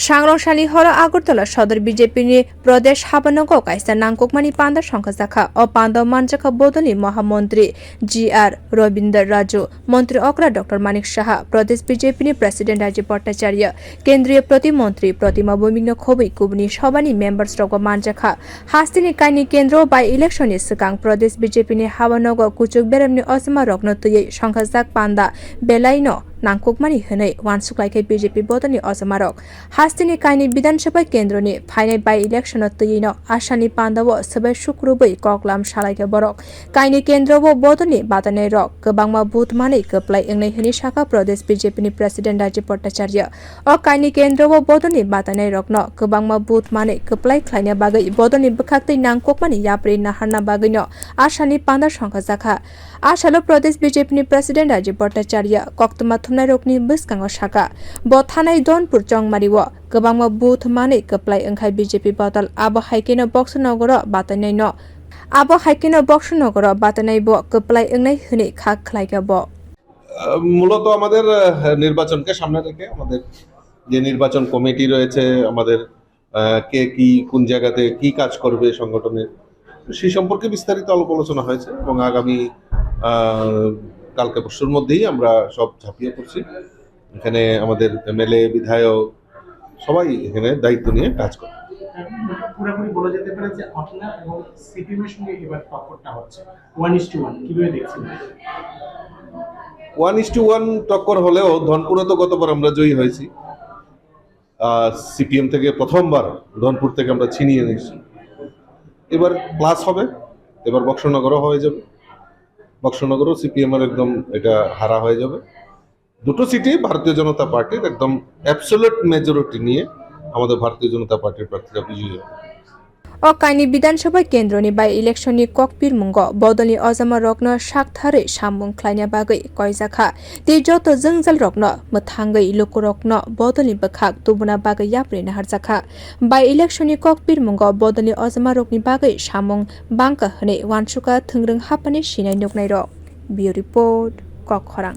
Sangrong shali hora Agartala Shodar BJP ni Pradesh habanogo kaisa nangkokmani panda songchajakha o panda manjakha bodol maha montri G.R Ravinder Raju montri okra Dr.Manik Saha Pradesh BJP ni President Rajib Bhattacharya kendriya prati montri Pratima Bhowmik no khobui kubni sobhani members rogo manjakha haste ni kaini kendro by election ni sikang Pradesh BJP ni habanogo kuchuk beram ni osma rokno tuyei songchajak panda belaino nangkokmani hwnei wansuklaikai BJP bodol ni osmarok हास्टेनि काइनि विधानसभा केन्द्रनि final by election तयिनो आसानि पान्दावो सबै सुक्रुबै koklam सालाइके बरक काइनि केन्द्रवो बोदनि बादानै रक गोबांमा बुथमानै कप्लाइ एंनै हनि शाखा प्रदेश बीजेपीनि प्रेसिडेन्ट राजीव भट्टाचार्य अ काइनि केन्द्रवो बोदनि बादानै रकनो गोबांमा बुथमानै कप्लाइ ख्लाइना बागै बोदनि बखाक्तै नांगकमानि याप्रि नाहारना बागैनो आसानि पान्दा संखजाखा आसालो प्रदेश बीजेपीनि प्रेसिडेन्ट राजीव भट्टाचार्य कक्तमा थुमनाय रकनि बसकांगो शाखा बथानाय दनपुर चंगमारिवो गोबांमा बुथमानै कप्लाइ ओंखाय बीजेपी बदल आबो हाइकेनो बक्स नगर बातायनायनो आबो हाइकेनो बक्स नगर बातायनायबो कप्लाइ ओंनाय हनै खाक खलाइगाबो মূলত আমাদের নির্বাচনকে সামনে রেখে আমাদের যে নির্বাচন কমিটি রয়েছে আমাদের কে কি কোন জায়গাতে কি কাজ করবে সংগঠনের সেই সম্পর্কে বিস্তারিত আলোচনা হয়েছে এবং আগামী কালকে পরশুর মধ্যেই আমরা সব ঝাঁপিয়ে পড়ছি। এখানে আমাদের এমএলএ বিধায়ক সবাই এখানে দায়িত্ব নিয়ে কাজ করে। পুরোপুরি বলা যেতে পারে যে আপনার এবং সিপিএম এর সঙ্গে এবার টক্করটা হচ্ছে 1:1 কিভাবে দেখছেন? 1:1 টক্কর হলেও ধনপুরে তো গতবার আমরা জয়ী হয়েছি, সিপিএম থেকে প্রথমবার ধনপুর থেকে আমরা ছিনিয়ে নিয়েছি। এবার প্লাস হবে, এবার বক্সনগরও হয়ে যাবে, বক্সনগরও সিপিএম এর একদম এটা হারা হয়ে যাবে। দুটো সিটি ভারতীয় জনতা পার্টির একদম অ্যাবসলিউট মেজরিটি নিয়ে আমাদের ভারতীয় জনতা পার্টির প্রার্থীরা বিজয়ী হবে। अ काइनि विधानसभा केन्द्रनि बाइ इलेक्शननि ककपिर मुंग बदलनि अजमा रक्न साकथारै सामुं ख्लाइना बागै कयजाखा ति जत जोंजाल रक्न मथांगै लुकु रक्न बदलनि बखाक तुबुना बागै याप्रिना हरजाखा बाइ इलेक्शननि ककपिर मुंग बदलनि अजमा रक्नि बागै सामुं बांका हनै वानसुका थोंग्रों हापानि सिनाय नुकनाय रक बिउ रिपोर्ट कखरां।